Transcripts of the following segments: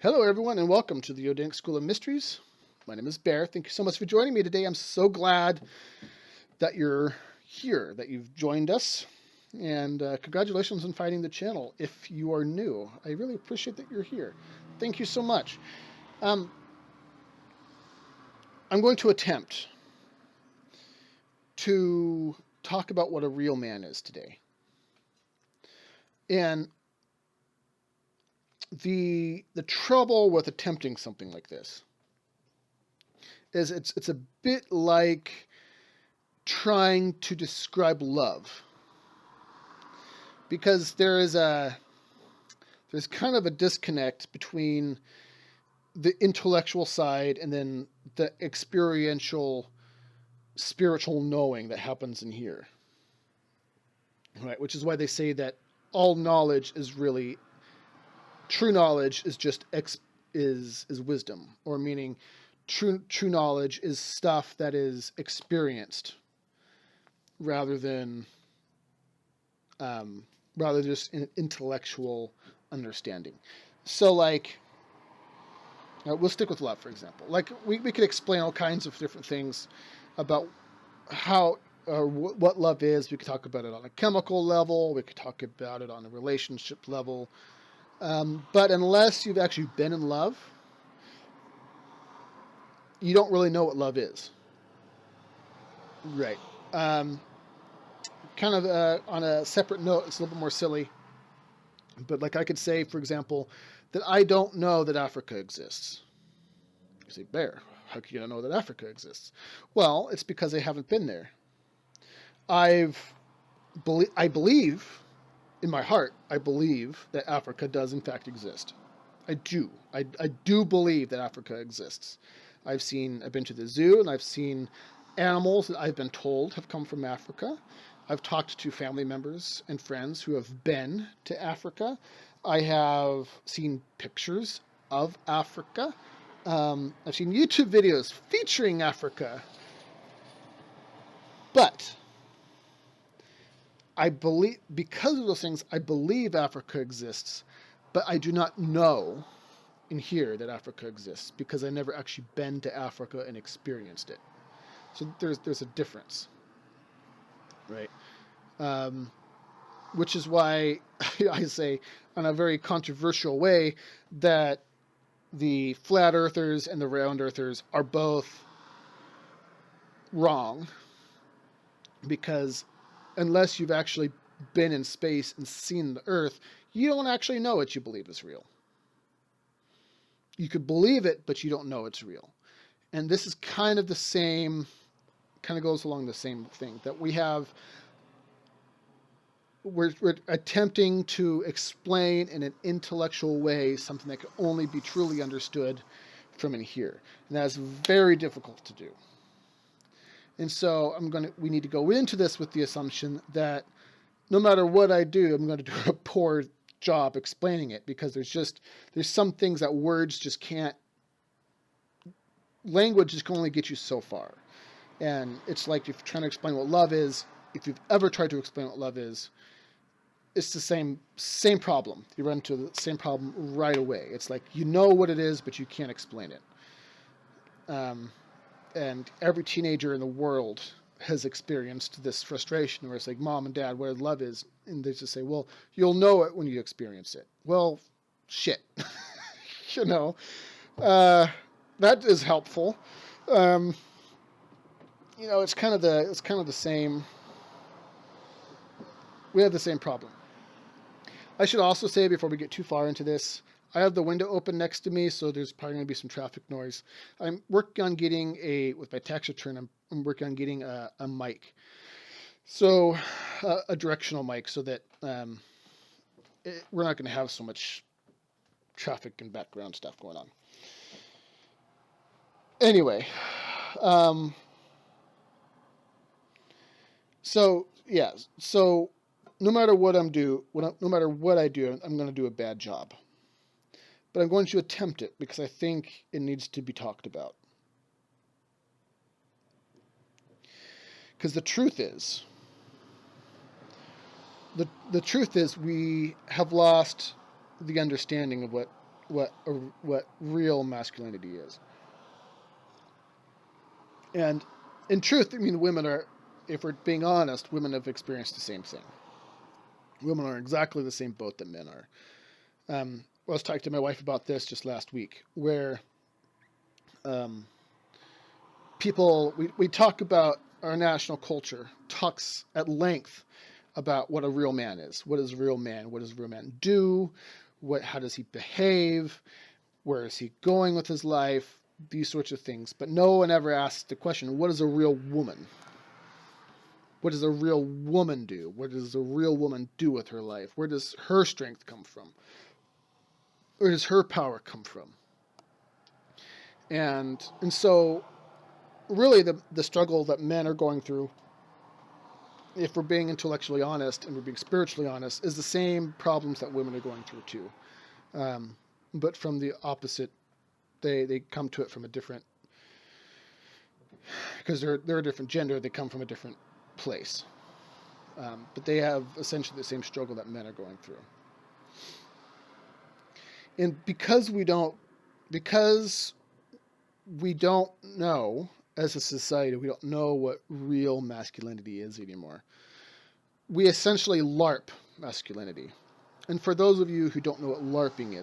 Hello, everyone, and welcome to the Odinic School of Mysteries. My name is Bear. Thank you so much for joining me today. I'm so glad that you're here, that you've joined us, and congratulations on finding the channel. If you are new, I really appreciate that you're here. Thank you so much. I'm going to attempt to talk about what a real man is today. And the trouble with attempting something like this is it's a bit like trying to describe love, because there's kind of a disconnect between the intellectual side and then the experiential spiritual knowing that happens in here, right? Which is why they say that all knowledge is really true knowledge is just is wisdom, or meaning true knowledge is stuff that is experienced rather than just an intellectual understanding. So like, we'll stick with love, for example. Like we could explain all kinds of different things about how what love is. We could talk about it on a chemical level. We could talk about it on a relationship level. But unless you've actually been in love, you don't really know what love is. Right. Kind of on a separate note, it's a little bit more silly. But like I could say, for example, that I don't know that Africa exists. You say, Bear, how can you not know that Africa exists? Well, it's because I haven't been there. I believe, in my heart, I believe that Africa does in fact exist. I do. I do believe that Africa exists. I've been to the zoo, and I've seen animals that I've been told have come from Africa. I've talked to family members and friends who have been to Africa. I have seen pictures of Africa. I've seen YouTube videos featuring Africa. But I believe, because of those things, I believe Africa exists, but I do not know in here that Africa exists because I never actually been to Africa and experienced it. So there's a difference, right? Which is why I say, in a very controversial way, that the flat earthers and the round earthers are both wrong, because unless you've actually been in space and seen the Earth, you don't actually know what you believe is real. You could believe it, but you don't know it's real. And this is kind of the same, kind of goes along the same thing, that we're attempting to explain in an intellectual way something that can only be truly understood from in here. And that's very difficult to do. And so we need to go into this with the assumption that no matter what I do, I'm going to do a poor job explaining it, because there's some things that words just can't, language just can only get you so far. And it's like if you're trying to explain what love is, if you've ever tried to explain what love is, it's the same problem. You run into the same problem right away. It's like, you know what it is, but you can't explain it. And every teenager in the world has experienced this frustration where it's like, Mom and Dad, what love is? And they just say, well, you'll know it when you experience it. Well, shit. You know, that is helpful. You know, it's kind of the same. We have the same problem. I should also say, before we get too far into this, I have the window open next to me, so there's probably going to be some traffic noise. I'm working on getting with my tax return, I'm working on getting a mic. So, a directional mic, so that we're not going to have so much traffic and background stuff going on. Anyway, so no matter what no matter what I do, I'm going to do a bad job. But I'm going to attempt it because I think it needs to be talked about. Because the truth is we have lost the understanding of what what real masculinity is. And in truth, I mean, women are, if we're being honest, women have experienced the same thing. Women are exactly the same boat that men are. I was talking to my wife about this just last week, where um, we talk about our national culture, talks at length about what a real man is. What is a real man? What does a real man do? How does he behave? Where is he going with his life? These sorts of things. But no one ever asks the question, what is a real woman? What does a real woman do? What does a real woman do with her life? Where does her strength come from? Where does her power come from? And so really the struggle that men are going through, if we're being intellectually honest and we're being spiritually honest, is the same problems that women are going through too. But from the opposite, they come to it from a different, because they're a different gender, they come from a different place. But they have essentially the same struggle that men are going through. And because we don't know, as a society, we don't know what real masculinity is anymore. We essentially LARP masculinity. And for those of you who don't know what LARPing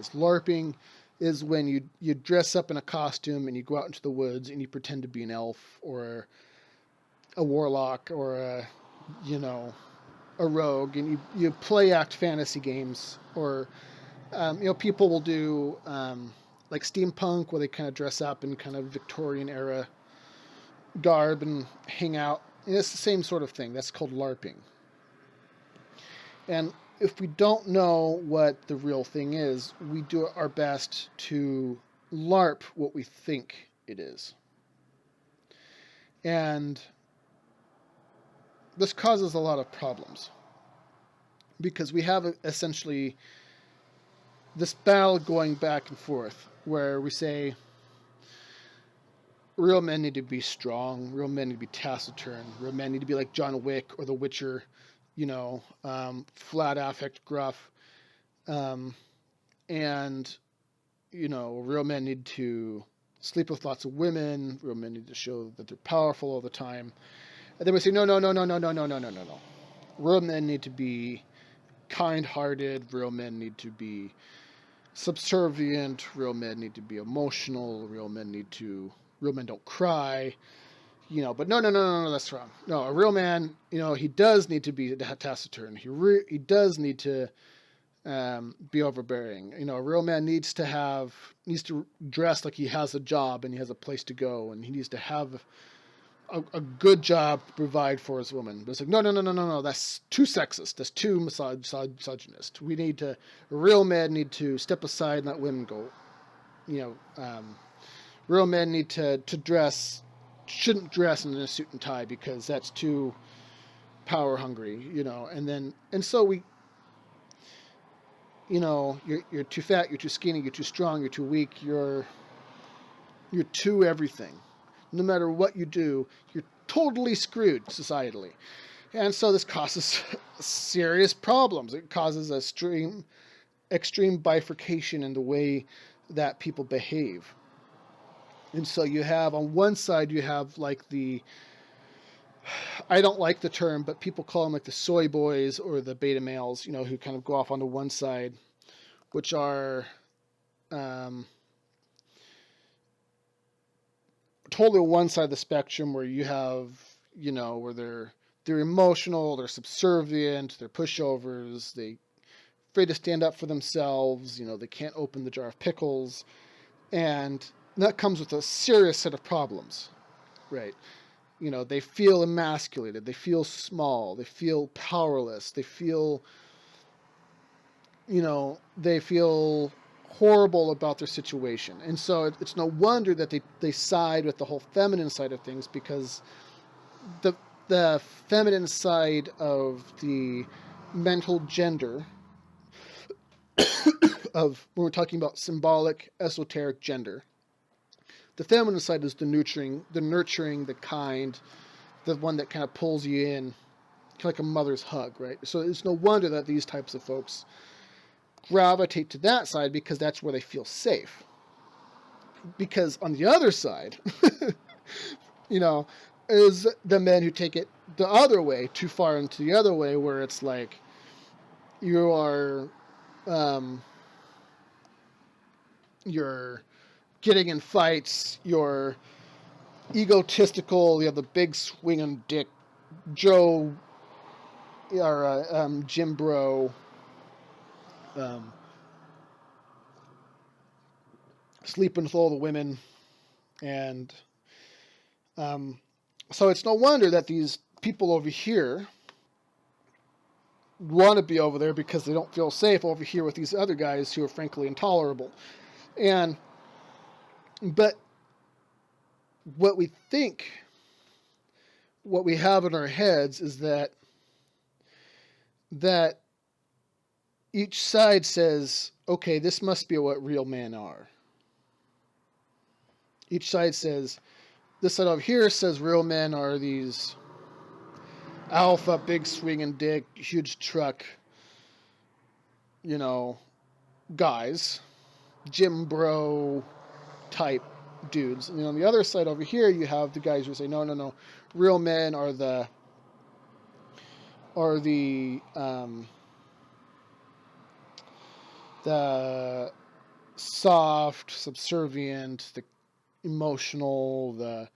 is when you dress up in a costume and you go out into the woods and you pretend to be an elf or a warlock or a rogue, and you play act fantasy games, or people will do like steampunk, where they kind of dress up in kind of Victorian era garb and hang out. And it's the same sort of thing. That's called LARPing. And if we don't know what the real thing is, we do our best to LARP what we think it is. And this causes a lot of problems, because we have essentially this battle going back and forth, where we say real men need to be strong, real men need to be taciturn, real men need to be like John Wick or The Witcher, flat affect, gruff, and real men need to sleep with lots of women, real men need to show that they're powerful all the time. And then we say, no. Real men need to be kind-hearted, real men need to be subservient, real men need to be emotional, real men don't cry, but no, that's wrong. No, a real man, he does need to be taciturn. He does need to be overbearing. A real man needs to dress like he has a job and he has a place to go, and he needs to have a good job to provide for his woman. But it's like, no, that's too sexist. That's too misogynist. Real men need to step aside and let women go. Real men need to shouldn't dress in a suit and tie, because that's too power hungry, and so we, you're too fat, you're too skinny, you're too strong, you're too weak, you're too everything. No matter what you do, you're totally screwed societally. And so this causes serious problems. It causes extreme bifurcation in the way that people behave. And so you have, on one side, you have like I don't like the term, but people call them like the soy boys or the beta males, who kind of go off onto one side, which are totally one side of the spectrum, where you have, where they're emotional, they're subservient, they're pushovers, they afraid to stand up for themselves, they can't open the jar of pickles, and that comes with a serious set of problems, right? They feel emasculated, they feel small, they feel powerless, they feel horrible about their situation. And so it's no wonder that they side with the whole feminine side of things, because the feminine side of the mental gender of, when we're talking about symbolic, esoteric gender, the feminine side is the nurturing, the kind, the one that kind of pulls you in, like a mother's hug, right? So it's no wonder that these types of folks gravitate to that side because that's where they feel safe. Because on the other side, you know, is the men who take it the other way, too far into the other way, where it's like you are, you're getting in fights, you're egotistical, you have the big swinging dick, Joe, or Jim Bro, um, sleeping with all the women, and so it's no wonder that these people over here want to be over there because they don't feel safe over here with these other guys who are frankly intolerable. But what we think, what we have in our heads is that each side says, okay, this must be what real men are. Each side says, this side over here says real men are these alpha, big swinging dick, huge truck, guys, Jim Bro type dudes. And on the other side over here, you have the guys who say, no, real men are the soft, subservient, the emotional, this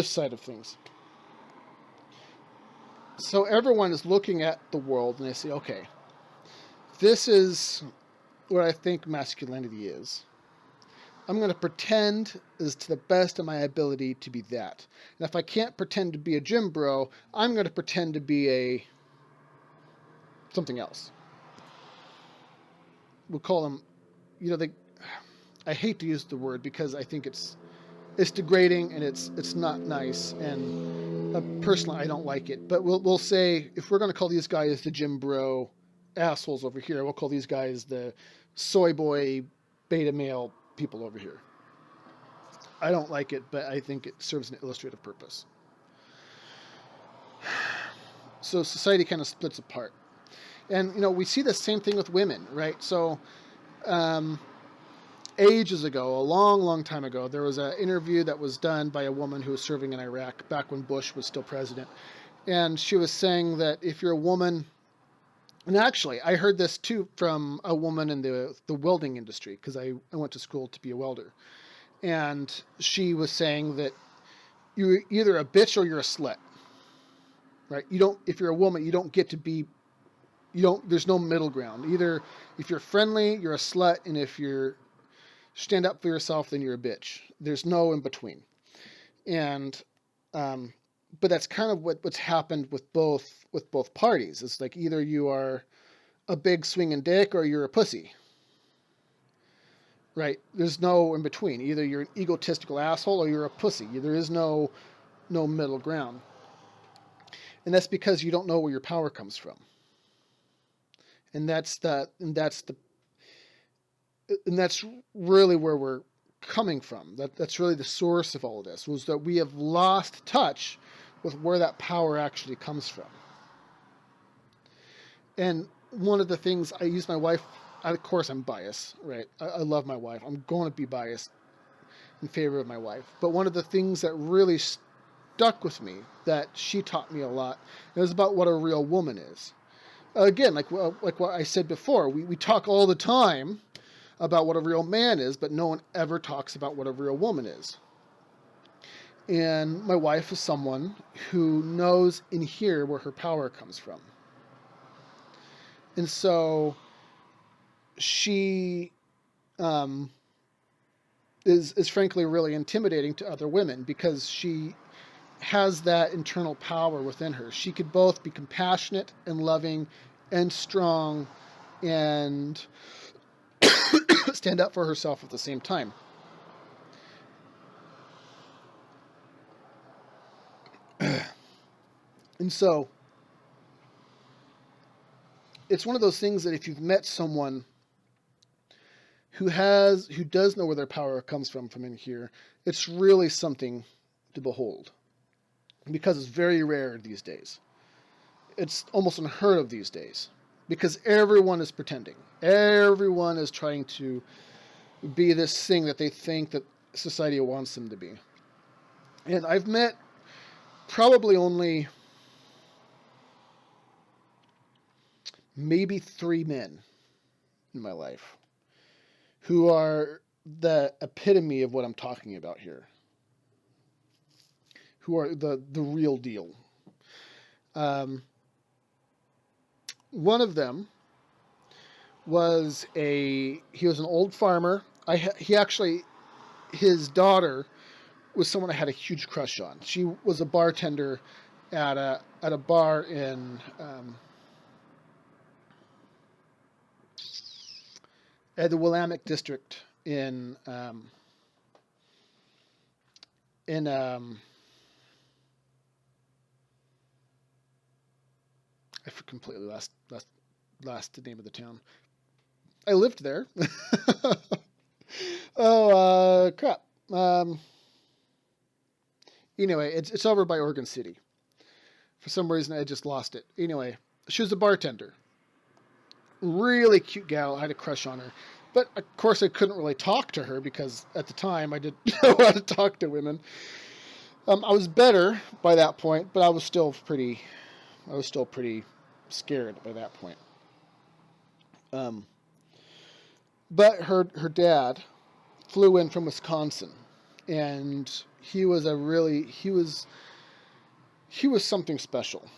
side of things. So everyone is looking at the world and they say, okay, this is what I think masculinity is. I'm going to pretend as to the best of my ability to be that. And if I can't pretend to be a gym bro, I'm going to pretend to be something else. We'll call them, I hate to use the word because I think it's degrading and it's not nice, and personally I don't like it. But we'll say, if we're going to call these guys the gym bro assholes over here, we'll call these guys the soy boy beta male people over here. I don't like it, but I think it serves an illustrative purpose. So society kind of splits apart. And, we see the same thing with women, right? So ages ago, a long, long time ago, there was an interview that was done by a woman who was serving in Iraq back when Bush was still president. And she was saying that if you're a woman, and actually, I heard this too from a woman in the welding industry, because I went to school to be a welder. And she was saying that you're either a bitch or you're a slut, right? If you're a woman, you don't get to be, there's no middle ground. Either if you're friendly, you're a slut, and if you're stand up for yourself, then you're a bitch. There's no in between. And, but that's kind of what's happened with both parties. It's like either you are a big swinging dick or you're a pussy, right? There's no in between. Either you're an egotistical asshole or you're a pussy. There is no middle ground. And that's because you don't know where your power comes from. And that's really where we're coming from. That's really the source of all of this, was that we have lost touch with where that power actually comes from. And one of the things, I use my wife, of course I'm biased, right? I love my wife. I'm going to be biased in favor of my wife. But one of the things that really stuck with me, that she taught me a lot, is about what a real woman is. Again, like what I said before, we talk all the time about what a real man is, but no one ever talks about what a real woman is. And my wife is someone who knows in here where her power comes from. And so she is frankly really intimidating to other women because she has that internal power within her. She could both be compassionate and loving and strong and stand up for herself at the same time. And so it's one of those things that if you've met someone who does know where their power comes from in here, it's really something to behold. because it's very rare these days. It's almost unheard of these days because everyone is pretending. Everyone is trying to be this thing that they think that society wants them to be. And I've met probably only maybe 3 men in my life who are the epitome of what I'm talking about here, who are the real deal. One of them was he was an old farmer. His daughter was someone I had a huge crush on. She was a bartender at a bar in at the Willamette district in I completely lost the name of the town. I lived there. Oh, crap. Anyway, it's over by Oregon City. For some reason, I just lost it. Anyway, she was a bartender. Really cute gal. I had a crush on her. But, of course, I couldn't really talk to her because at the time I didn't know how to talk to women. I was better by that point, but I was still pretty scared by that point. But her dad flew in from Wisconsin, and he was something special.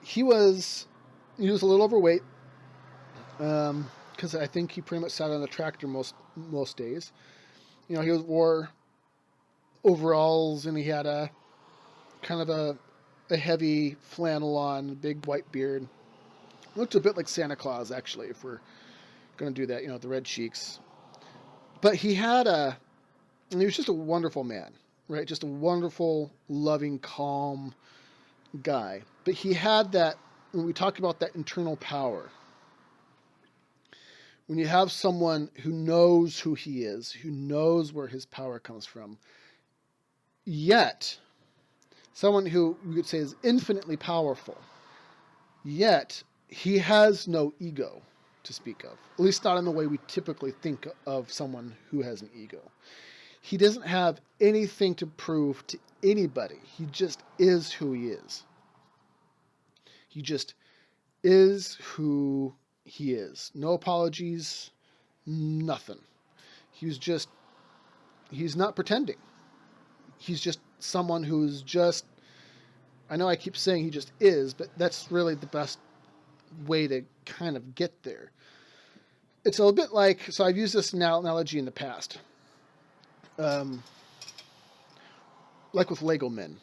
He was a little overweight, because I think he pretty much sat on the tractor most days. He wore overalls, and he had a kind of a heavy flannel on, big white beard. Looked a bit like Santa Claus, actually, if we're going to do that, the red cheeks. But he was just a wonderful man, right? Just a wonderful, loving, calm guy. But he had that, when we talk about that internal power, when you have someone who knows who he is, who knows where his power comes from, yet someone who you could say is infinitely powerful, yet he has no ego to speak of, at least not in the way we typically think of someone who has an ego. He doesn't have anything to prove to anybody. He just is who he is. He just is who he is. No apologies, nothing. He's not pretending. He's just someone who's just, I know I keep saying he just is, but that's really the best way to kind of get there. It's a little bit like, so I've used this analogy in the past. Like with Lego men.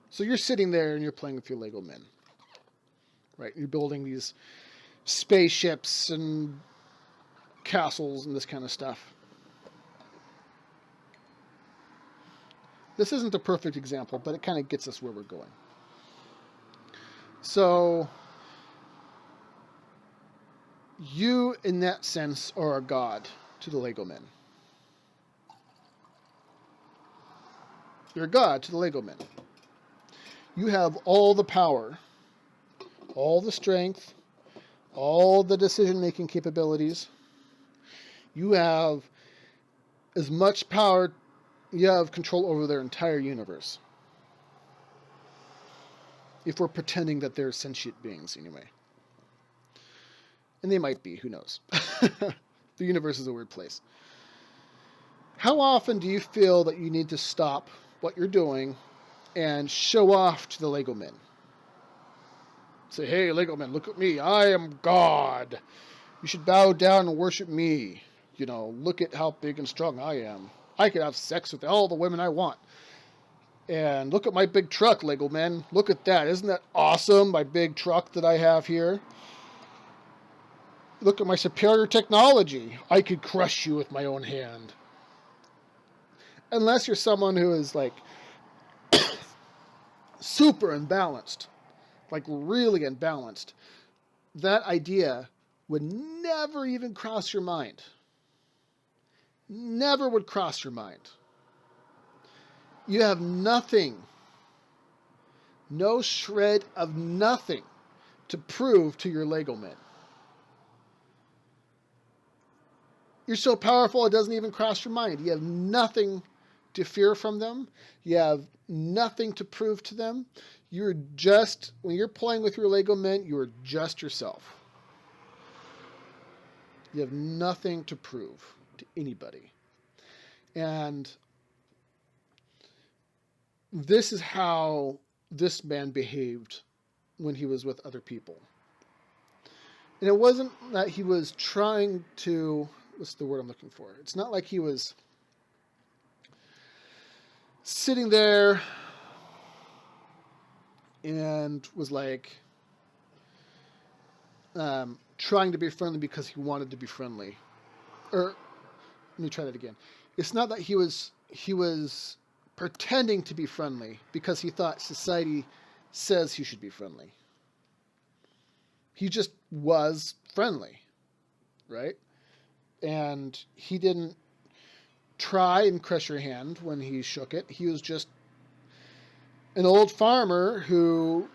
So you're sitting there and you're playing with your Lego men. Right? You're building these spaceships and castles and this kind of stuff. This isn't the perfect example, but it kind of gets us where we're going. So, you, in that sense, are a god to the Lego men. You're a god to the Lego men. You have all the power, all the strength, all the decision-making capabilities. You have as much power, you have control over their entire universe. If we're pretending that they're sentient beings, anyway. And they might be, who knows? The universe is a weird place. How often do you feel that you need to stop what you're doing and show off to the Lego men? Say, hey, Lego men, look at me. I am God. You should bow down and worship me. Look at how big and strong I am. I can have sex with all the women I want. And look at my big truck, Lego men. Look at that. Isn't that awesome, my big truck that I have here? Look at my superior technology. I could crush you with my own hand. Unless you're someone who is like super imbalanced, like really imbalanced, that idea would never even cross your mind. Never would cross your mind. You have nothing, no shred of nothing to prove to your Lego men. You're so powerful it doesn't even cross your mind. You have nothing to fear from them. You have nothing to prove to them. You're just, when you're playing with your Lego men, you're just yourself. You have nothing to prove to anybody. And this is how this man behaved when he was with other people. And it wasn't that he was trying to, what's the word I'm looking for? It's not like he was sitting there and was like trying to be friendly because he wanted to be friendly. Or let me try that again. It's not that he was pretending to be friendly because he thought society says he should be friendly. He just was friendly, right? And he didn't try and crush your hand when he shook it. He was just an old farmer who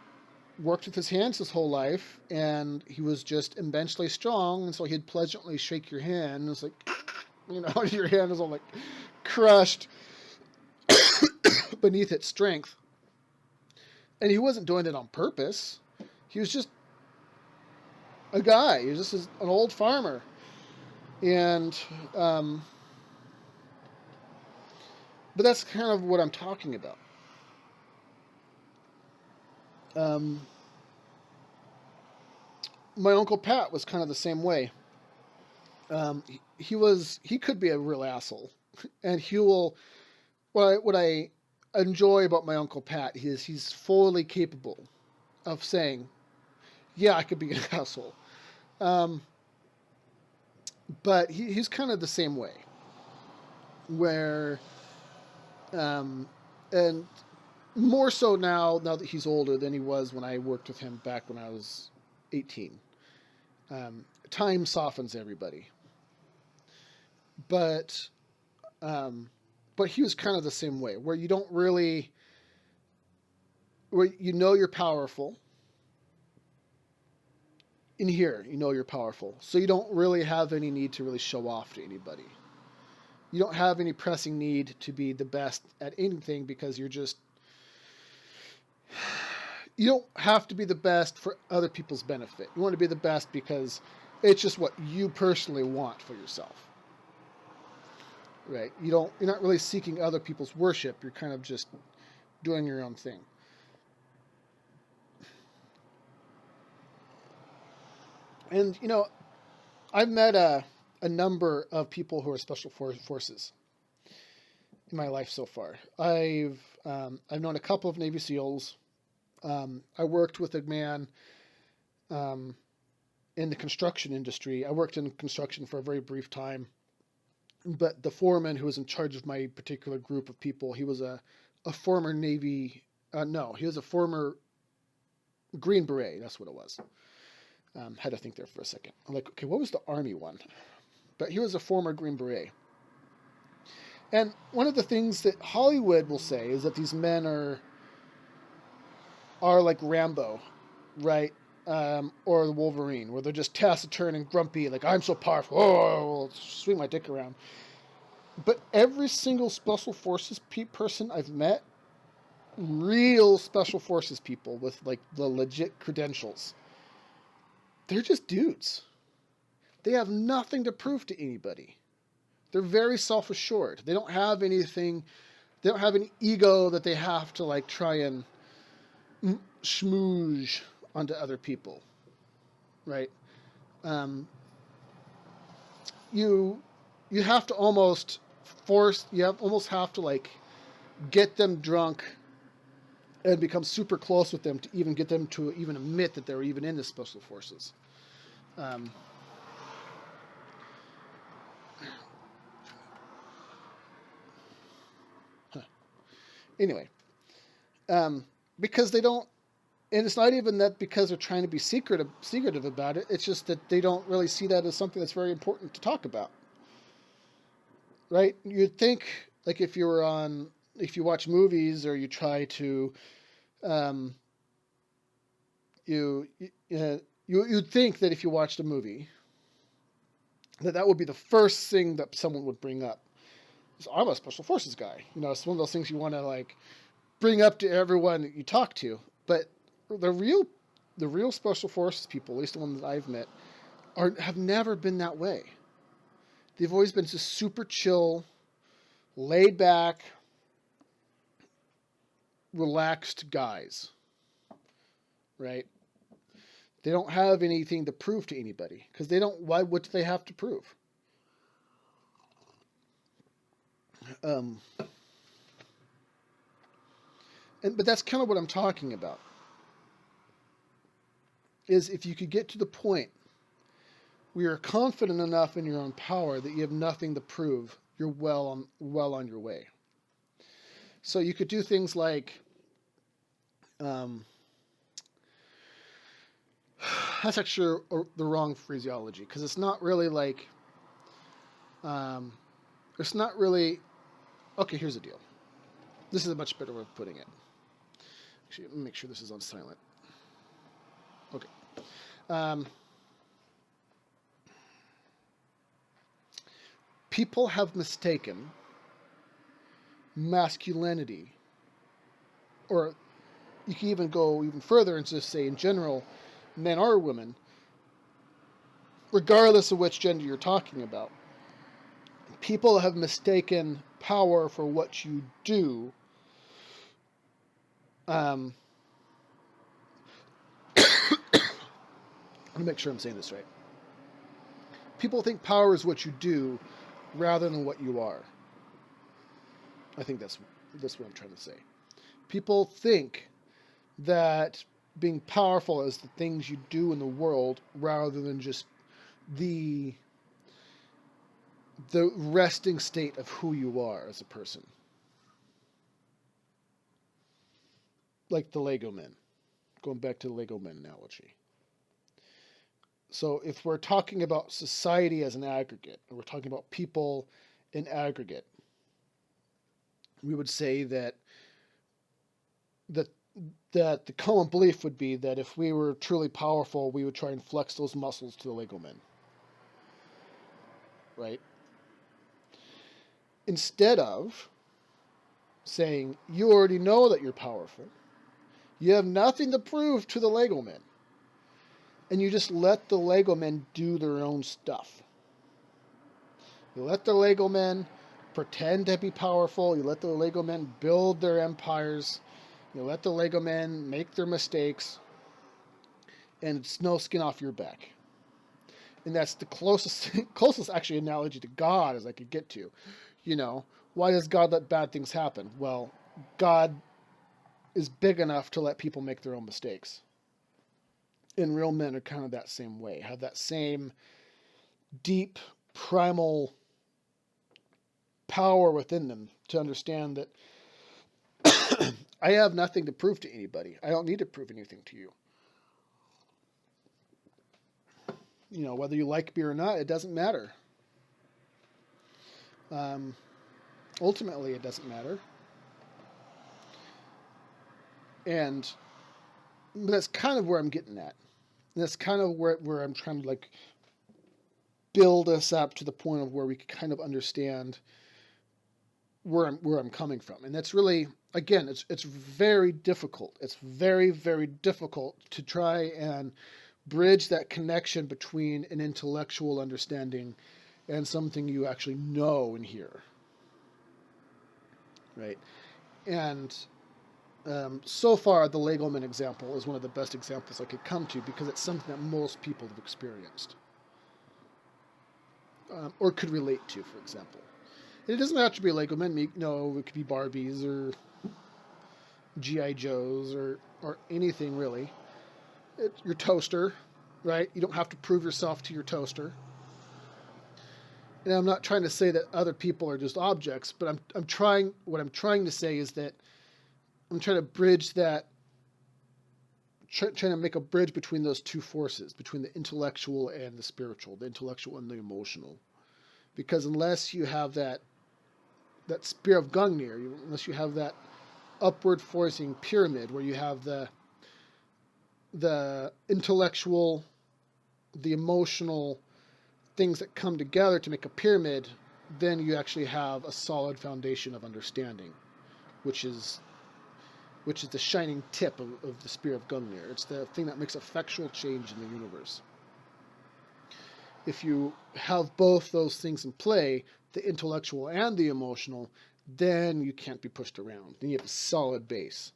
worked with his hands his whole life, and he was just immensely strong, and so he'd pleasantly shake your hand, and it's like, your hand is all like crushed beneath its strength. And he wasn't doing it on purpose. He was just a guy. He was just an old farmer. And, but that's kind of what I'm talking about. My Uncle Pat was kind of the same way. He could be a real asshole. And what I enjoy about my Uncle Pat is he's fully capable of saying, yeah, I could be an asshole. But he's kind of the same way, where, and more so now that he's older than he was when I worked with him back when I was 18. Time softens everybody. But he was kind of the same way, where where you're powerful. In here, you're powerful. So you don't really have any need to really show off to anybody. You don't have any pressing need to be the best at anything because you don't have to be the best for other people's benefit. You want to be the best because it's just what you personally want for yourself. Right? You're not really seeking other people's worship. You're kind of just doing your own thing. And, I've met a number of people who are special forces in my life so far. I've known a couple of Navy SEALs. I worked with a man in the construction industry. I worked in construction for a very brief time. But the foreman who was in charge of my particular group of people, he was a former Navy... he was a former Green Beret. That's what it was. Had to think there for a second. I'm like, okay, what was the Army one? But he was a former Green Beret. And one of the things that Hollywood will say is that these men are like Rambo, right? Or the Wolverine, where they're just taciturn and grumpy, like, I'm so powerful, I'll swing my dick around. But every single Special Forces person I've met, real Special Forces people with, like, the legit credentials, they're just dudes. They have nothing to prove to anybody. They're very self-assured. They don't have anything, they don't have any ego that they have to, like, try and schmooze onto other people, right? You have to almost have to, like, get them drunk and become super close with them to even get them to even admit that they're even in the Special Forces. Anyway, because they don't And it's not even that because they're trying to be secretive about it. It's just that they don't really see that as something that's very important to talk about, right? You'd think, like, if you watch movies or you try to, um, you'd think that if you watched a movie, that would be the first thing that someone would bring up. So I'm a special forces guy. It's one of those things you want to like bring up to everyone that you talk to. But the real special forces people, at least the ones that I've met, have never been that way. They've always been just super chill, laid back, relaxed guys, right? They don't have anything to prove to anybody because they don't. Why would they have to prove? But that's kind of what I'm talking about. Is if you could get to the point where you're confident enough in your own power that you have nothing to prove, you're well on your way. So you could do things like, that's actually the wrong phraseology because it's not really like, it's not really. Okay, here's the deal. This is a much better way of putting it. Actually, let me make sure this is on silent. Okay. People have mistaken masculinity, or you can even go even further and just say in general, men or women, regardless of which gender you're talking about, people have mistaken power for what you do. Let me make sure I'm saying this right. People think power is what you do rather than what you are. I think that's what I'm trying to say. People think that being powerful is the things you do in the world rather than just the resting state of who you are as a person. Like the Lego men. Going back to the Lego men analogy. So if we're talking about society as an aggregate, and we're talking about people in aggregate, we would say that the common belief would be that if we were truly powerful, we would try and flex those muscles to the Lego men. Right? Instead of saying, you already know that you're powerful, you have nothing to prove to the Lego men, and you just let the Lego men do their own stuff. You let the Lego men pretend to be powerful. You let the Lego men build their empires. You let the Lego men make their mistakes. And it's no skin off your back. And that's the closest actually analogy to God as I could get to. Why does God let bad things happen? Well, God is big enough to let people make their own mistakes. And real men are kind of that same way, have that same deep, primal power within them to understand that I have nothing to prove to anybody. I don't need to prove anything to you. Whether you like me or not, it doesn't matter. Ultimately, it doesn't matter. And that's kind of where I'm getting at. And that's kind of where I'm trying to build us up to the point of where we can kind of understand where I'm coming from. And that's really, again, it's very difficult. It's very, very difficult to try and bridge that connection between an intellectual understanding and something you actually know and hear. Right? And so far, the Legoman example is one of the best examples I could come to because it's something that most people have experienced or could relate to, for example. And it doesn't have to be Legomen. It could be Barbies or G.I. Joes or anything really. Your toaster, right? You don't have to prove yourself to your toaster. And I'm not trying to say that other people are just objects, but what I'm trying to say is that I'm trying to bridge that trying to make a bridge between those two forces, between the intellectual and the spiritual, the intellectual and the emotional. Because unless you have that spear of Gungnir, unless you have that upward forcing pyramid where you have the intellectual, the emotional things that come together to make a pyramid, then you actually have a solid foundation of understanding, which is the shining tip of the spear of Gungnir. It's the thing that makes effectual change in the universe. If you have both those things in play, the intellectual and the emotional, then you can't be pushed around. Then you have a solid base.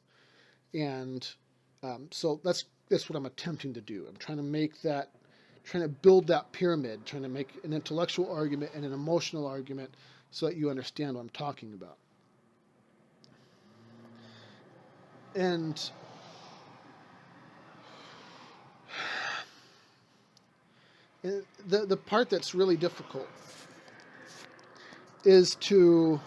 And so that's what I'm attempting to do. I'm trying to build that pyramid, trying to make an intellectual argument and an emotional argument so that you understand what I'm talking about. And the part that's really difficult is to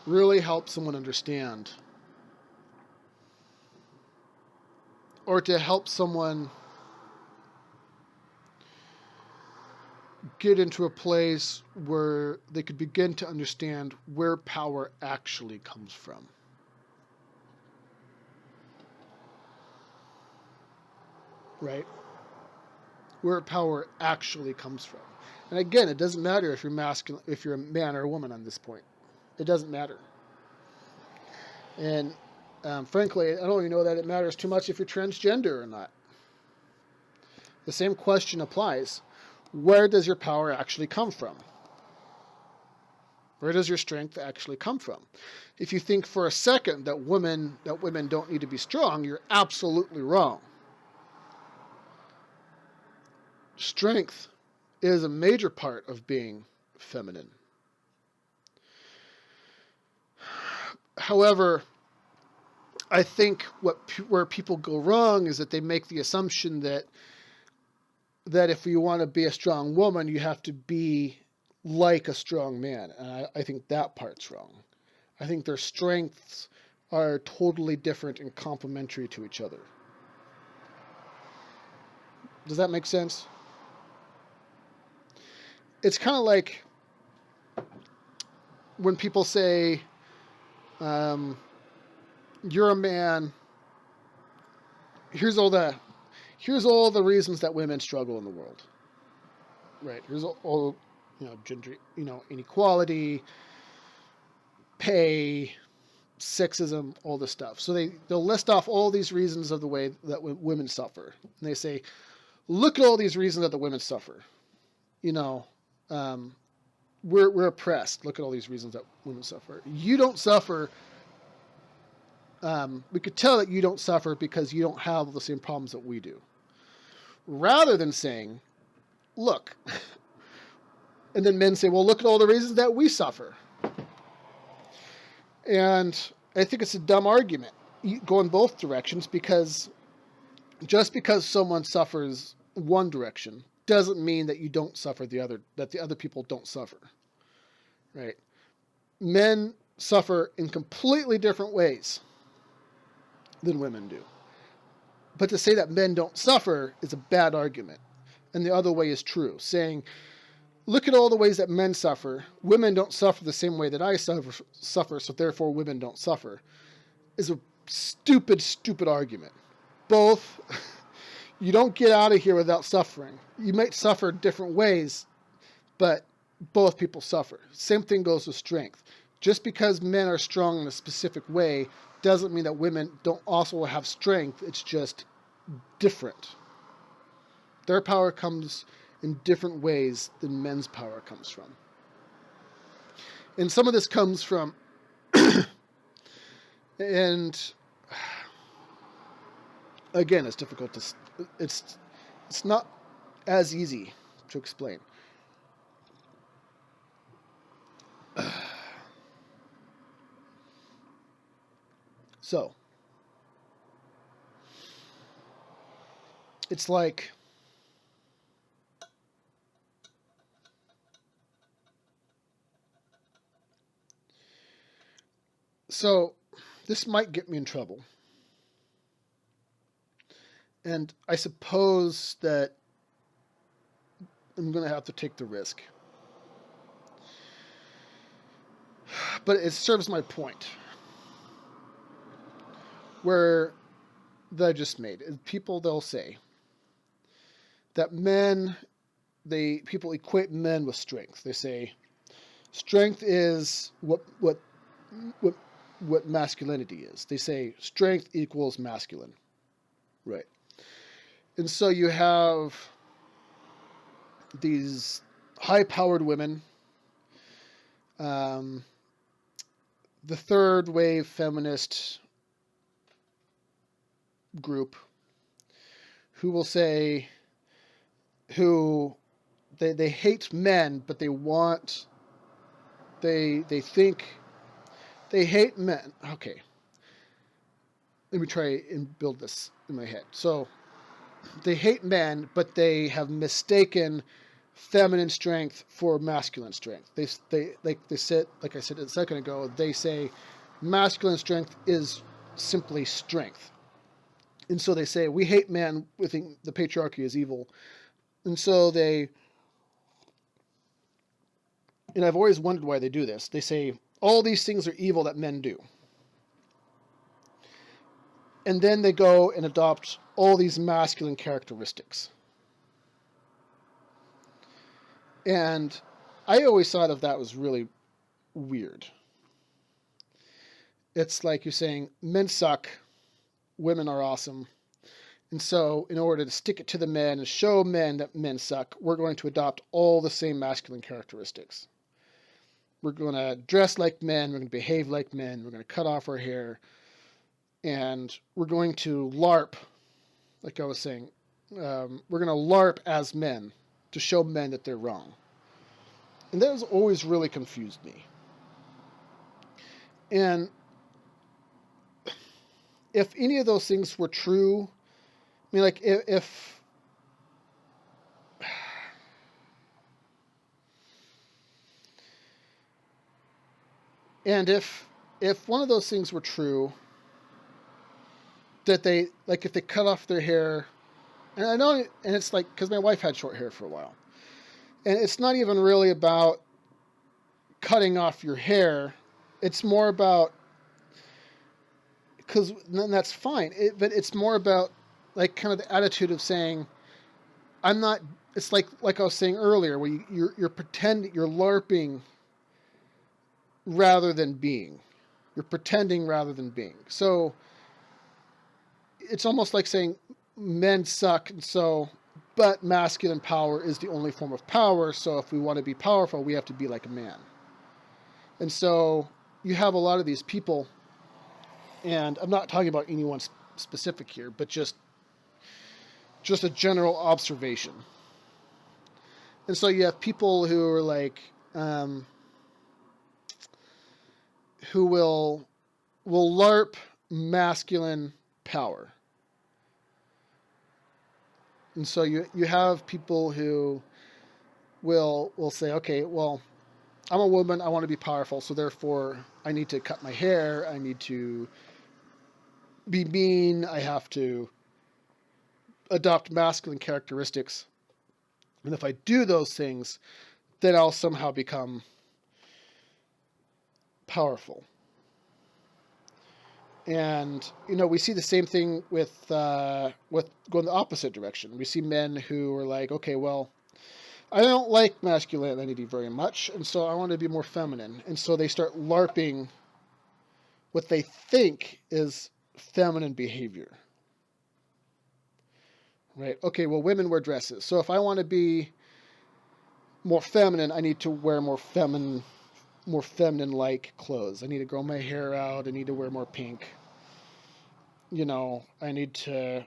really help someone understand, or to help someone get into a place where they could begin to understand where power actually comes from. Right? Where power actually comes from. And again, it doesn't matter if you're masculine, if you're a man or a woman on this point. It doesn't matter. And frankly, I don't even know that it matters too much if you're transgender or not. The same question applies. Where does your power actually come from? Where does your strength actually come from? If you think for a second that women don't need to be strong, you're absolutely wrong. Strength is a major part of being feminine. However, I think where people go wrong is that they make the assumption that if you want to be a strong woman, you have to be like a strong man. And I think that part's wrong. I think their strengths are totally different and complementary to each other. Does that make sense? It's kind of like when people say, you're a man, here's all the reasons that women struggle in the world. Right? Here's all gender, inequality, pay, sexism, all this stuff. So they'll list off all these reasons of the way that women suffer. And they say, look at all these reasons that the women suffer. We're oppressed. Look at all these reasons that women suffer. You don't suffer. We could tell that you don't suffer because you don't have the same problems that we do. Rather than saying, look, and then men say, well, look at all the reasons that we suffer. And I think it's a dumb argument. You go in both directions, because just because someone suffers one direction doesn't mean that you don't suffer that the other people don't suffer. Right? Men suffer in completely different ways than women do. But to say that men don't suffer is a bad argument. And the other way is true. Saying, look at all the ways that men suffer. Women don't suffer the same way that I suffer, so therefore women don't suffer, is a stupid, stupid argument. Both, you don't get out of here without suffering. You might suffer different ways, but both people suffer. Same thing goes with strength. Just because men are strong in a specific way doesn't mean that women don't also have strength. It's just different. Their power comes in different ways than men's power comes from. And some of this comes from, and again, it's difficult it's not as easy to explain. So, it's like, this might get me in trouble. And I suppose that I'm going to have to take the risk. But it serves my point. Where that I just made. People, they'll say that people equate men with strength. They say strength is what masculinity is. They say strength equals masculine. Right. And so you have these high-powered women, the third wave feminist group, who will say, they hate men, but they think they hate men. Okay. Let me try and build this in my head. So they hate men, but they have mistaken feminine strength for masculine strength. They said, like I said a second ago, they say masculine strength is simply strength. And so they say, we hate men, we think the patriarchy is evil. And so and I've always wondered why they do this. They say, all these things are evil that men do. And then they go and adopt all these masculine characteristics. And I always thought of that was really weird. It's like you're saying, men suck, women are awesome. And so in order to stick it to the men and show men that men suck, we're going to adopt all the same masculine characteristics. We're going to dress like men, we're going to behave like men, we're going to cut off our hair, and we're going to LARP, like I was saying. We're going to LARP as men to show men that they're wrong. And that has always really confused me. And if any of those things were true, I mean, like, if one of those things were true, that they, like, if they cut off their hair, and I know, and it's like, because my wife had short hair for a while, and it's not even really about cutting off your hair, it's more about, because then that's fine, but it's more about, like, kind of the attitude of saying, I'm not, it's like I was saying earlier, where you're pretending, you're LARPing rather than being. You're pretending rather than being. So it's almost like saying men suck, and so, but masculine power is the only form of power, so if we want to be powerful, we have to be like a man. And so you have a lot of these people, and I'm not talking about anyone specific here, but just a general observation. And so you have people who are like, who will LARP masculine power. And so you have people who will say, okay, well, I'm a woman, I want to be powerful, so therefore I need to cut my hair, I need to be mean, I have to adopt masculine characteristics. And if I do those things, then I'll somehow become powerful. And, we see the same thing with going the opposite direction. We see men who are like, okay, well, I don't like masculinity very much, and so I want to be more feminine. And so they start LARPing what they think is feminine behavior. Right? Okay, well, women wear dresses. So if I want to be more feminine, I need to wear more feminine-like clothes. I need to grow my hair out. I need to wear more pink. I need to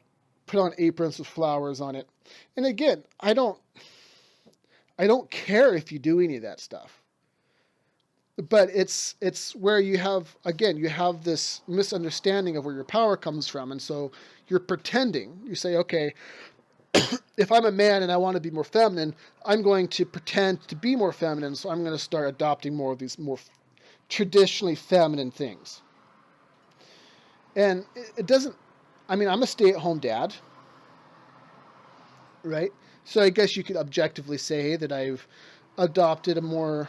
put on aprons with flowers on it. And again, I don't care if you do any of that stuff. But it's where you have this misunderstanding of where your power comes from. And so you're pretending. You say, okay, if I'm a man and I want to be more feminine, I'm going to pretend to be more feminine. So I'm going to start adopting more of these more traditionally feminine things. And it doesn't, I mean, I'm a stay-at-home dad, right? So I guess you could objectively say that I've adopted a more,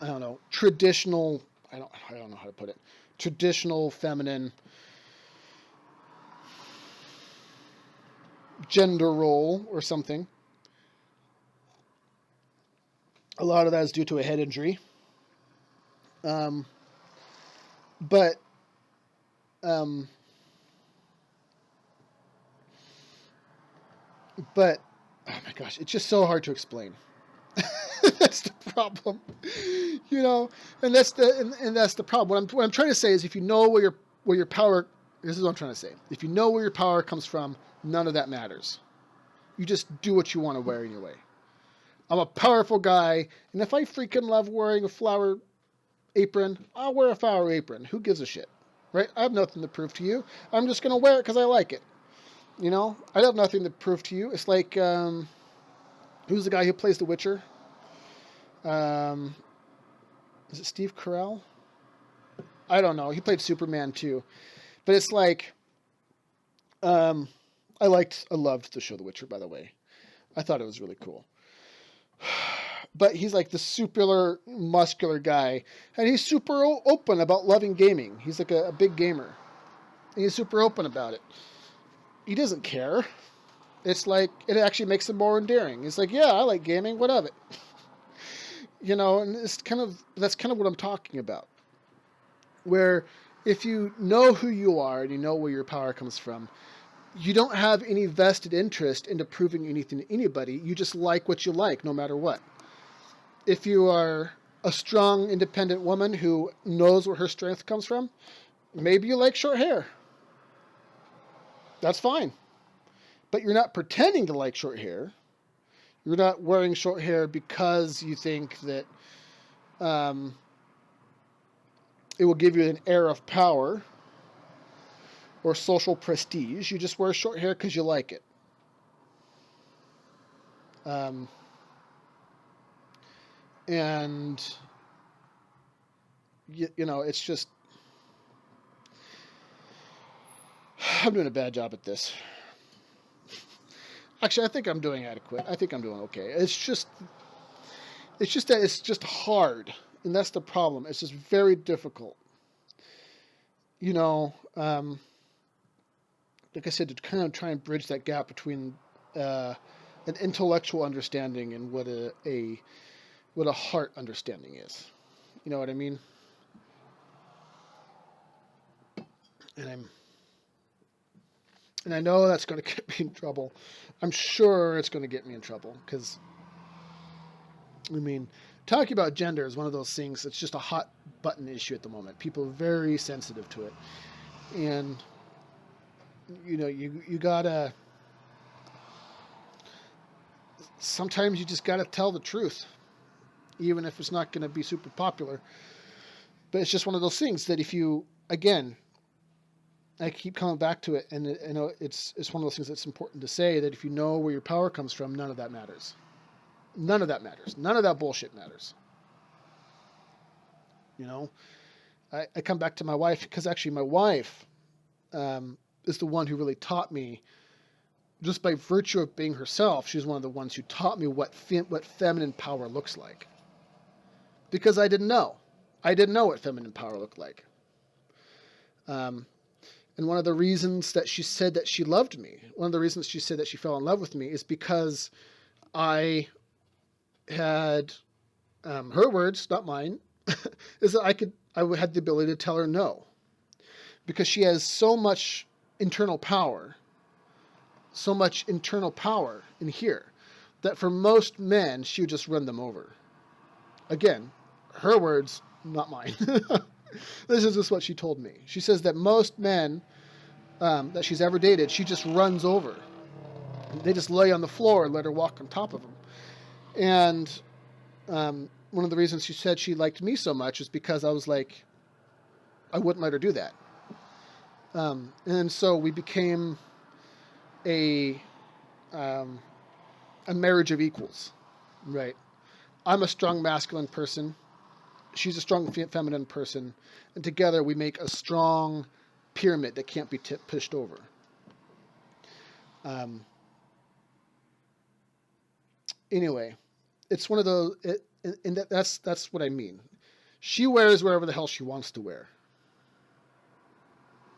I don't know, traditional, I don't know how to put it, traditional feminine gender role or something. A lot of that is due to a head injury. Um, but um, but oh my gosh, it's just so hard to explain. That's the problem, you know, and that's the problem. What I'm trying to say is, if you know where your power, this is what I'm trying to say. If you know where your power comes from, none of that matters. You just do what you want to wear anyway. I'm a powerful guy, and if I freaking love wearing a flower apron, I'll wear a flower apron. Who gives a shit, right? I have nothing to prove to you. I'm just gonna wear it because I like it. You know, I have nothing to prove to you. It's like, who's the guy who plays The Witcher? Um, is it Steve Carell? I don't know. He played Superman too, but it's like, um, I loved the show The Witcher. By the way, I thought it was really cool. But he's like the super muscular guy, and he's super open about loving gaming. He's like a big gamer, and he's super open about it. He doesn't care. It's like, it actually makes him more endearing. He's like, yeah, I like gaming. What of it? You know, and that's kind of what I'm talking about. Where if you know who you are and you know where your power comes from, you don't have any vested interest into proving anything to anybody. You just like what you like, no matter what. If you are a strong, independent woman who knows where her strength comes from, maybe you like short hair. That's fine. But you're not pretending to like short hair. You're not wearing short hair because you think that um, it will give you an air of power or social prestige. You just wear short hair because you like it. Um, and, you know, it's just, I'm doing a bad job at this. Actually, I think I'm doing adequate. I think I'm doing okay. It's just that it's just hard. And that's the problem. It's just very difficult. You know, like I said, to kind of try and bridge that gap between uh, an intellectual understanding and what a heart understanding is. You know what I mean? And I know that's going to get me in trouble. I'm sure it's going to get me in trouble because, I mean, talking about gender is one of those things that's just a hot button issue at the moment. People are very sensitive to it, and you know, you gotta. Sometimes you just gotta tell the truth, even if it's not going to be super popular. But it's just one of those things that if you, again, I keep coming back to it, and you know, it's one of those things that's important to say, that if you know where your power comes from, none of that matters. None of that matters. None of that bullshit matters. You know, I come back to my wife because actually my wife is the one who really taught me, just by virtue of being herself. She's one of the ones who taught me what feminine power looks like, because I didn't know. I didn't know what feminine power looked like. Um, And one of the reasons that she said that she loved me, one of the reasons she said that she fell in love with me, is because I had, her words, not mine, is that I had the ability to tell her no. Because she has so much internal power in here, that for most men, she would just run them over. Again, her words, not mine. This is just what she told me. She says that most men that she's ever dated, she just runs over. They just lay on the floor and let her walk on top of them. And one of the reasons she said she liked me so much is because I was like, I wouldn't let her do that. And so we became a um, a marriage of equals, right? I'm a strong masculine person. she's a strong feminine person, and together we make a strong pyramid that can't be pushed over. Anyway, it's one of those, and that's what I mean. She wears wherever the hell she wants to wear,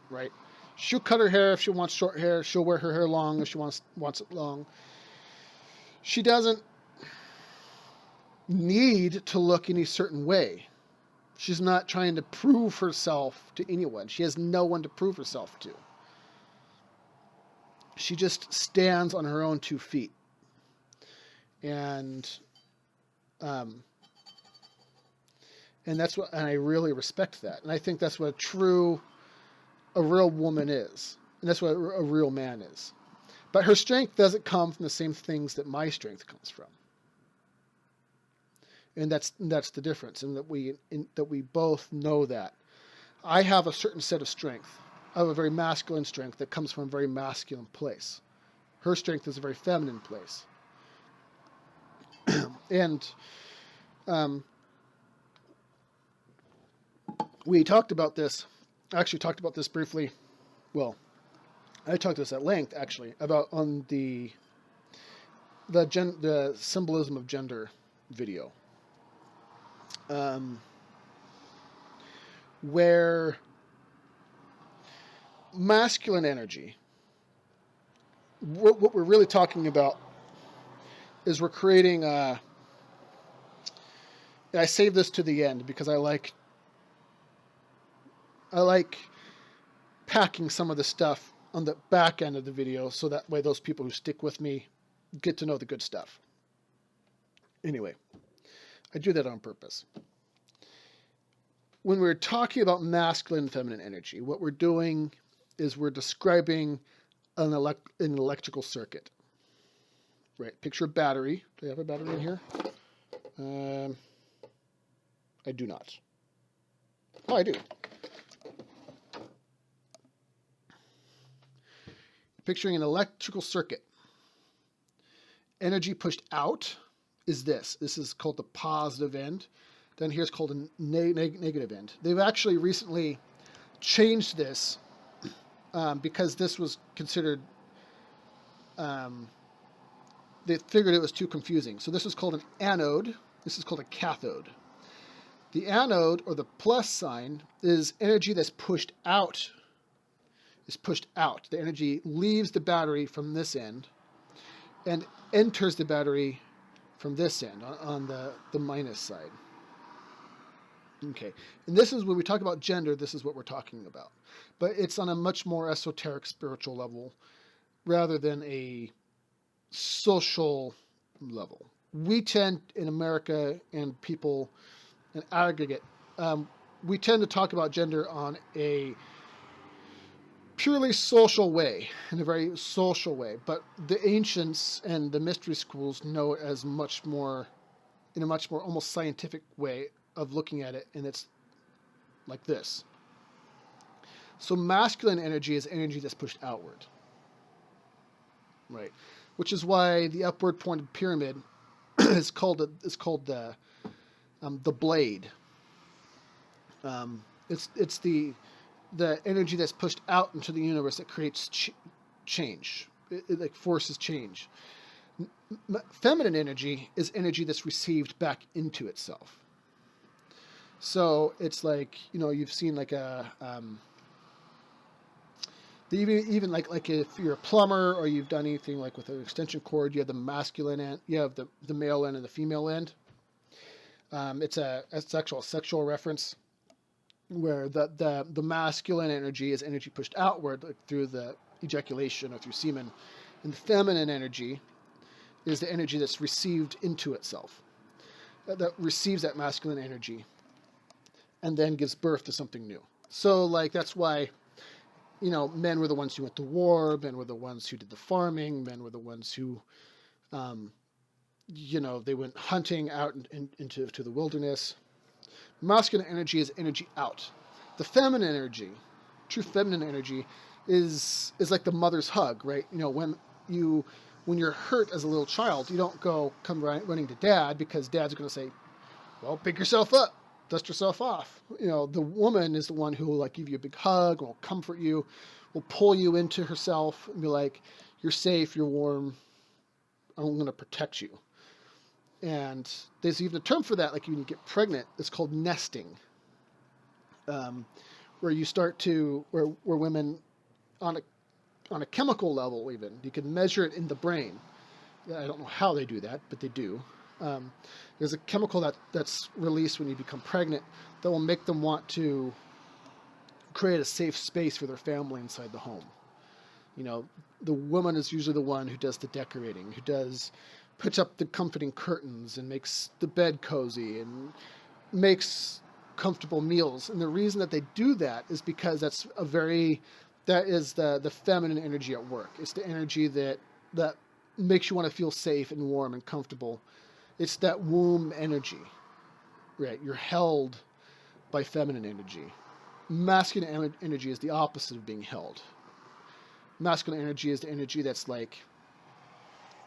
right? She'll cut her hair if she wants short hair. She'll wear her hair long if she wants it long. She doesn't need to look any certain way. She's not trying to prove herself to anyone. She has no one to prove herself to. She just stands on her own 2 feet. And that's what, and I really respect that. And I think that's what a real woman is. And that's what a real man is. But her strength doesn't come from the same things that my strength comes from. And that's the difference, and that we both know that. I have a certain set of strength. I have a very masculine strength that comes from a very masculine place. Her strength is a very feminine place. And we talked about this. I actually talked about this briefly. Well, I talked about this at length, actually, about on the symbolism of gender video. Where masculine energy, what we're really talking about is we're creating I save this to the end because I like packing some of the stuff on the back end of the video, so that way those people who stick with me get to know the good stuff. Anyway, I do that on purpose. When we're talking about masculine and feminine energy, what we're doing is we're describing an electrical circuit. Right, picture a battery. Do I have a battery in here? I do not. Oh, I do. Picturing an electrical circuit. Energy pushed out is this. This is called the positive end. Then here's called a negative end. They've actually recently changed this because this was considered, they figured it was too confusing. So this is called an anode. This is called a cathode. The anode, or the plus sign, is energy that's pushed out. Is pushed out. The energy leaves the battery from this end and enters the battery from this end, on the minus side. Okay, and this is when we talk about gender, this is what we're talking about. But it's on a much more esoteric spiritual level rather than a social level. We tend, in America and people in aggregate, we tend to talk about gender on a purely social way, in a very social way. But the ancients and the mystery schools know it as much more, in a much more almost scientific way of looking at it, and it's like this. So masculine energy is energy that's pushed outward, right? Which is why the upward pointed pyramid is called the blade. It's the energy that's pushed out into the universe that creates change. It like forces change. Feminine energy is energy that's received back into itself. So it's like, you've seen like even like if you're a plumber or you've done anything like with an extension cord, you have the masculine end, you have the male end and the female end. It's a sexual reference where the masculine energy is energy pushed outward, like through the ejaculation or through semen, and the feminine energy is the energy that's received into itself, that receives that masculine energy and then gives birth to something new. So like that's why men were the ones who went to war, men were the ones who did the farming, men were the ones who they went hunting out into the wilderness. Masculine energy is energy out. The feminine energy, true feminine energy, is like the mother's hug, right? When you're hurt as a little child, you don't come running to dad because dad's going to say, well, pick yourself up. dust yourself off. The woman is the one who will like give you a big hug, will comfort you, will pull you into herself and be like, you're safe, you're warm, I'm going to protect you. And there's even a term for that, like when you get pregnant, it's called nesting, where you start to, where women on a chemical level, even you can measure it in the brain. I don't know how they do that, but they do. There's a chemical that's released when you become pregnant that will make them want to create a safe space for their family inside the home. The woman is usually the one who does the decorating, who puts up the comforting curtains and makes the bed cozy and makes comfortable meals. And the reason that they do that is because that is the feminine energy at work. It's the energy that makes you want to feel safe and warm and comfortable. It's that womb energy, right? You're held by feminine energy. Masculine energy is the opposite of being held. Masculine energy is the energy that's like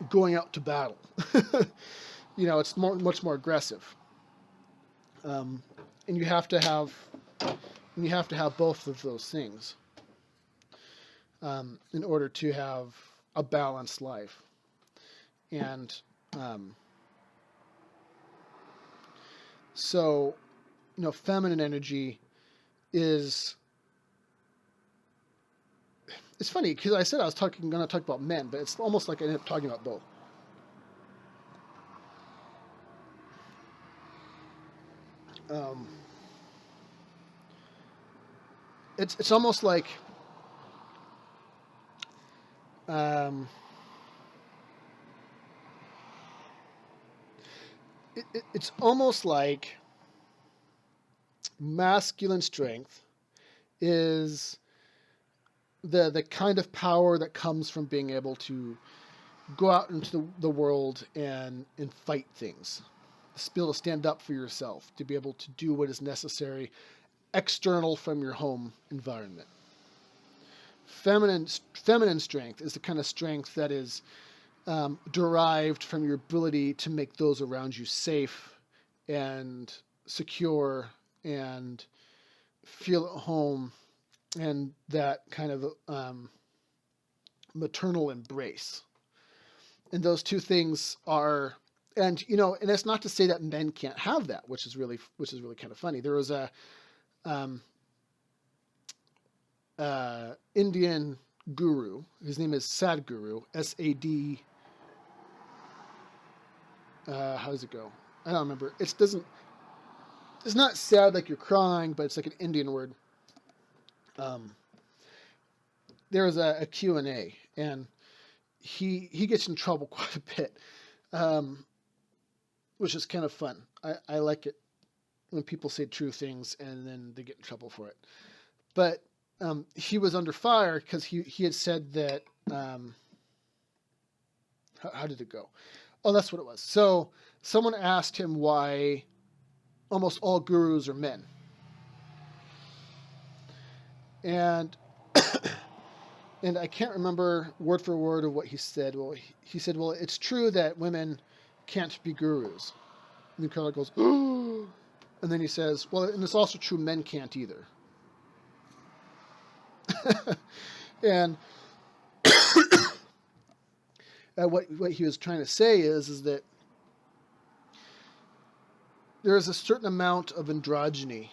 going out to battle. It's much more aggressive. And you have to have both of those things in order to have a balanced life. And so, feminine energy is. It's funny because I said I was going to talk about men, but it's almost like I ended up talking about both. It's almost like it's almost like masculine strength is the kind of power that comes from being able to go out into the world and fight things, to be able to stand up for yourself, to be able to do what is necessary external from your home environment. Feminine strength is the kind of strength that is derived from your ability to make those around you safe and secure and feel at home, and that kind of maternal embrace. And those two things are, and that's not to say that men can't have that, which is really kind of funny. There was a Indian guru. His name is Sadhguru, S-A-D. How does it go? I don't remember. It's not sad like you're crying, but it's like an Indian word. There was a Q&A, and he gets in trouble quite a bit, which is kind of fun. I like it when people say true things and then they get in trouble for it. But he was under fire because he had said that. How did it go? Oh, that's what it was. So someone asked him why almost all gurus are men. And and I can't remember word for word of what he said. Well, he said, well, it's true that women can't be gurus. And the colonel goes, oh. And then he says, well, and it's also true men can't either. And what he was trying to say is that there is a certain amount of androgyny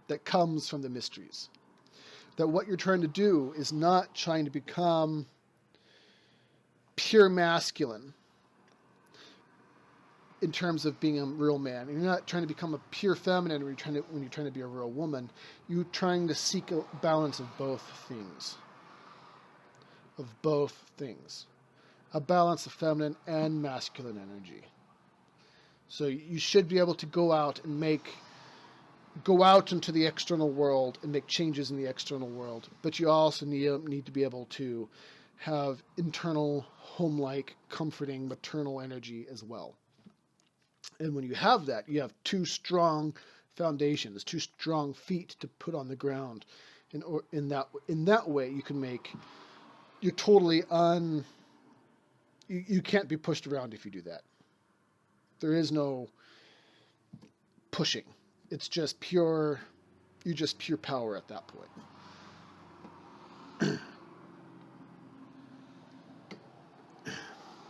that comes from the mysteries. That what you're trying to do is not trying to become pure masculine in terms of being a real man. And you're not trying to become a pure feminine when you're trying to be a real woman. You're trying to seek a balance of both things. A balance of feminine and masculine energy. So you should be able to go out into the external world and make changes in the external world. But you also need to be able to have internal, home-like, comforting, maternal energy as well. And when you have that, you have two strong foundations, two strong feet to put on the ground. And in that way, you can make, you're totally you can't be pushed around if you do that. There is no pushing. it's just pure, you're just pure power at that point.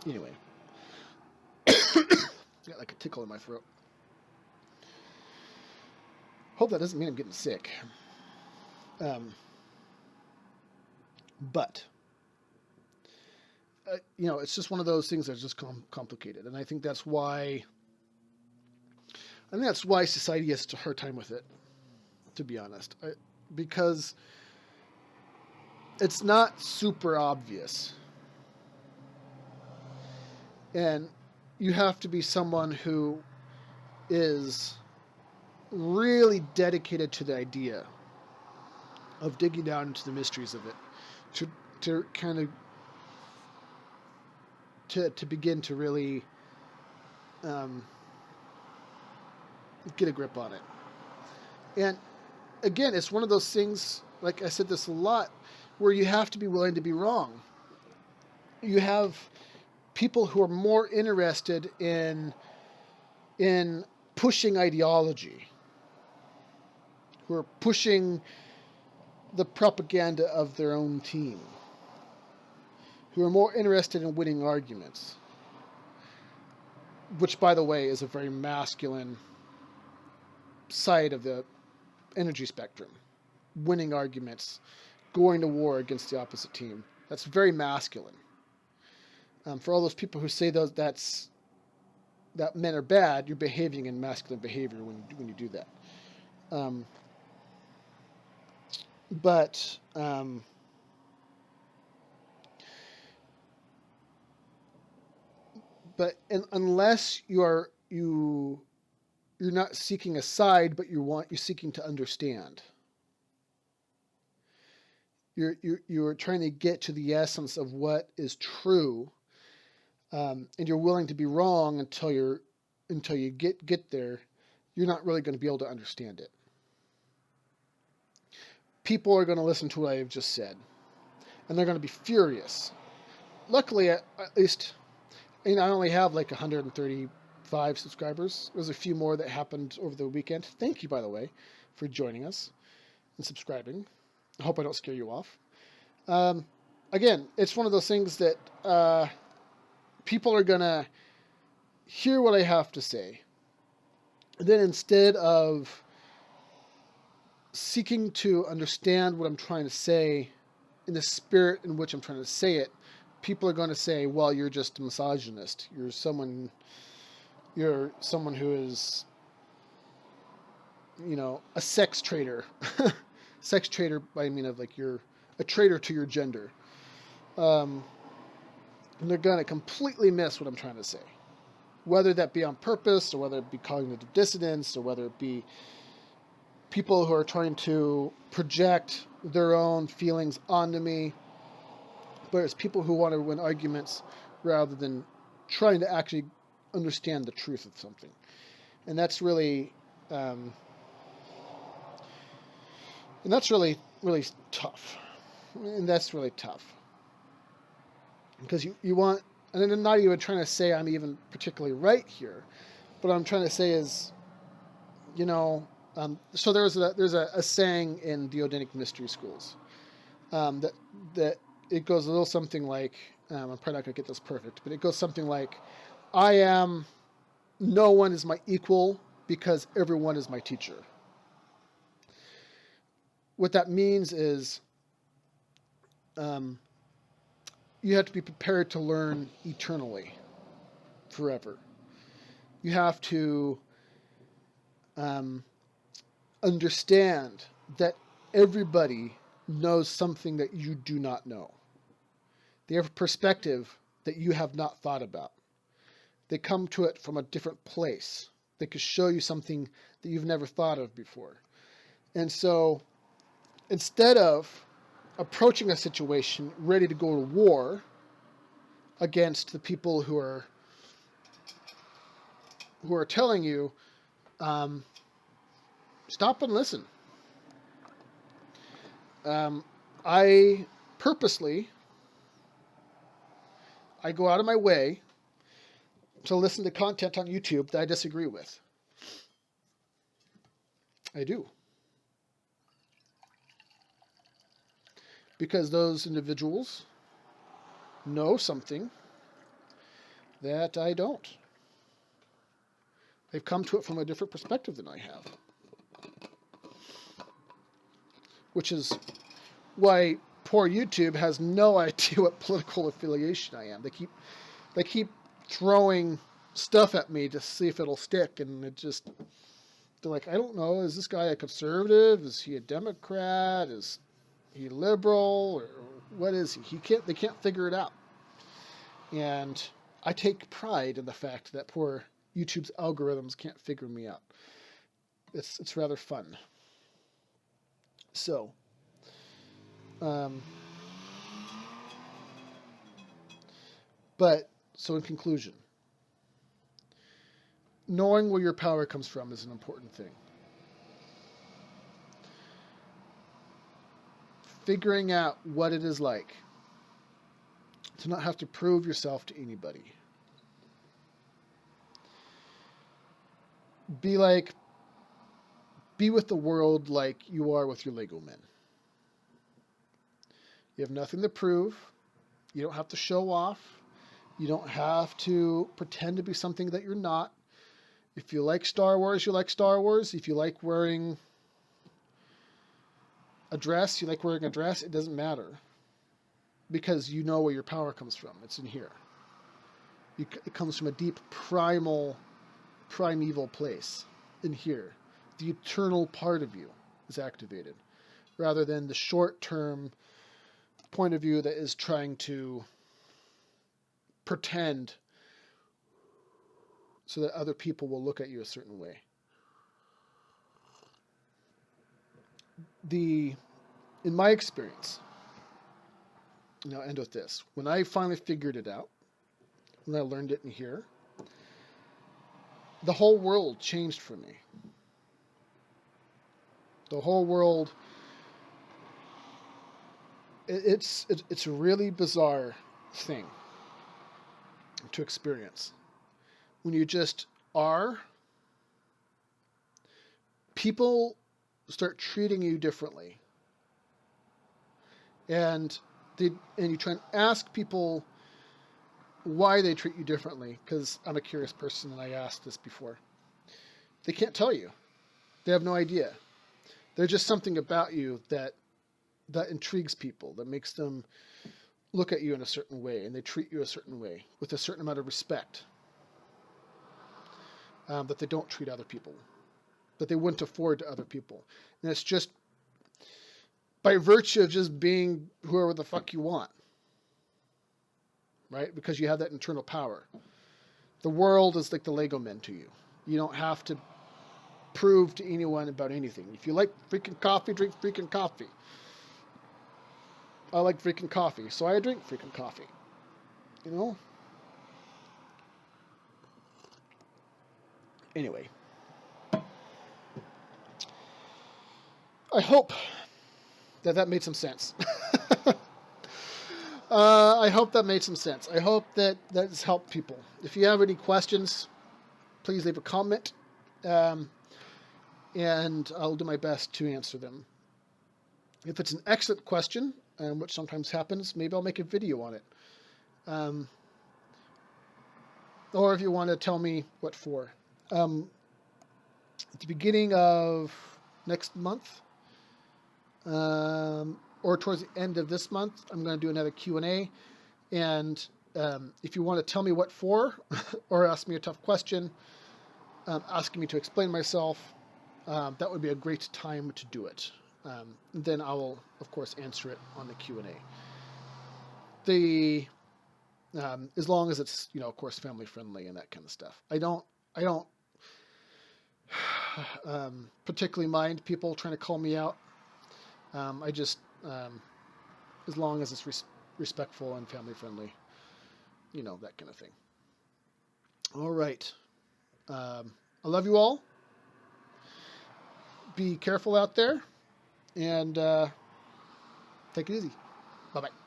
Anyway, got like a tickle in my throat. Hope that doesn't mean I'm getting sick. But it's just one of those things that's just complicated, and I think that's why society has a hard time with it, to be honest, because it's not super obvious, and you have to be someone who is really dedicated to the idea of digging down into the mysteries of it, to kind of to begin to really get a grip on it. And again, it's one of those things, like I said this a lot, where you have to be willing to be wrong. You have people who are more interested in pushing ideology, who are pushing the propaganda of their own team, who are more interested in winning arguments, which, by the way, is a very masculine side of the energy spectrum. Winning arguments, going to war against the opposite team. That's very masculine. For all those people who say that men are bad, you're behaving in masculine behavior when you do that. But unless you're not seeking a side, but you're seeking to understand. You're trying to get to the essence of what is true, and you're willing to be wrong until you get there. You're not really going to be able to understand it. People are going to listen to what I've just said, and they're going to be furious. Luckily, at least, I only have like 135 subscribers. There's a few more that happened over the weekend. Thank you, by the way, for joining us and subscribing. I hope I don't scare you off. Again, it's one of those things that people are going to hear what I have to say. And then instead of seeking to understand what I'm trying to say in the spirit in which I'm trying to say it, people are going to say, well, you're just a misogynist. You're someone who is, a sex traitor. Sex traitor, I mean, of like you're a traitor to your gender. And they're going to completely miss what I'm trying to say. Whether that be on purpose, or whether it be cognitive dissonance, or whether it be people who are trying to project their own feelings onto me. But it's people who want to win arguments rather than trying to actually understand the truth of something. And that's really, really tough. And that's really tough. Because you want, and I'm not even trying to say I'm even particularly right here, but what I'm trying to say is, so there's a saying in the Odinic mystery schools, that it goes a little something like, I'm probably not going to get this perfect, but it goes something like, no one is my equal because everyone is my teacher. What that means is, you have to be prepared to learn eternally, forever. You have to understand that everybody knows something that you do not know. They have a perspective that you have not thought about. They come to it from a different place. They could show you something that you've never thought of before. And so, instead of approaching a situation ready to go to war against the people who are telling you, stop and listen. I go out of my way to listen to content on YouTube that I disagree with. I do. Because those individuals know something that I don't. They've come to it from a different perspective than I have. Which is why poor YouTube has no idea what political affiliation I am. They keep throwing stuff at me to see if it'll stick, and they're like, I don't know, is this guy a conservative? Is he a Democrat? Is he liberal? Or what is he? They can't figure it out. And I take pride in the fact that poor YouTube's algorithms can't figure me out. It's rather fun. So, so in conclusion, knowing where your power comes from is an important thing. Figuring out what it is like to not have to prove yourself to anybody. Be with the world like you are with your Lego men. You have nothing to prove. You don't have to show off. You don't have to pretend to be something that you're not. If you like Star Wars, you like Star Wars. If you like wearing a dress, you like wearing a dress. It doesn't matter. Because you know where your power comes from. It's in here. It comes from a deep primeval place in here. The eternal part of you is activated, rather than the short-term point of view that is trying to pretend so that other people will look at you a certain way. In my experience, and I'll end with this, when I finally figured it out, when I learned it in here, the whole world changed for me. The whole world, it's a really bizarre thing to experience. When you just are, people start treating you differently. And you try and ask people why they treat you differently, because I'm a curious person and I asked this before. They can't tell you. They have no idea. There's just something about you that intrigues people, that makes them look at you in a certain way, and they treat you a certain way with a certain amount of respect that they don't treat other people, that they wouldn't afford to other people. And it's just by virtue of just being whoever the fuck you want, right? Because you have that internal power. The world is like the Lego men to you. You don't have to prove to anyone about anything. If you like freaking coffee, drink freaking coffee. I like freaking coffee, so I drink freaking coffee. You know? Anyway. I hope that made some sense. I hope that made some sense. I hope that has helped people. If you have any questions, please leave a comment. And I'll do my best to answer them. If it's an excellent question, which sometimes happens, maybe I'll make a video on it. Or if you want to tell me what for. At the beginning of next month, or towards the end of this month, I'm going to do another Q&A. And if you want to tell me what for, or ask me a tough question, asking me to explain myself, that would be a great time to do it. Then I will, of course, answer it on the Q&A. As long as it's, of course, family friendly and that kind of stuff. I don't particularly mind people trying to call me out. I just, as long as it's respectful and family friendly, that kind of thing. All right. I love you all. Be careful out there, and take it easy. Bye-bye.